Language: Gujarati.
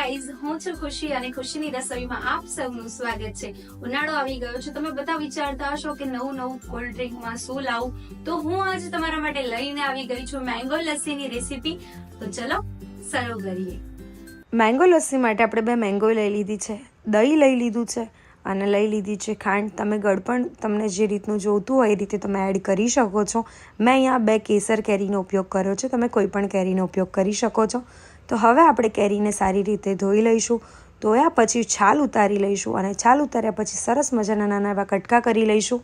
ગાઈઝ, હું છું ખુશી અને ખુશીની રસોઈમાં આપ સૌનું સ્વાગત છે। ઉનાળો આવી ગયો છે, તમે બધા વિચારતા હશો કે નવું કોલ્ડ ડ્રિંકમાં શું લાવું, તો હું આજે તમારા માટે લઈને આવી ગઈ છું મેંગો લસ્સીની રેસીપી। તો ચલો શરૂ કરીએ। મેંગો લસ્સી માટે આપણે 2 મેંગો લઈ લીધી છે, દહીં લઈ લીધું છે અને લઈ લીધી છે ખાંડ। તમે ગળપણ તમને જે રીતનું જોઈતું હોય એ રીતે તમે એડ કરી શકો છો। મેં અહીંયા 2 કેસર કેરીનો ઉપયોગ કર્યો છે, તમે કોઈ પણ કેરીનો ઉપયોગ કરી શકો છો। તો હવે આપણે કેરીને સારી રીતે ધોઈ લઈશું, ધોયા પછી છાલ ઉતારી લઈશું અને છાલ ઉતાર્યા પછી સરસ મજાના નાના એવા કટકા કરી લઈશું।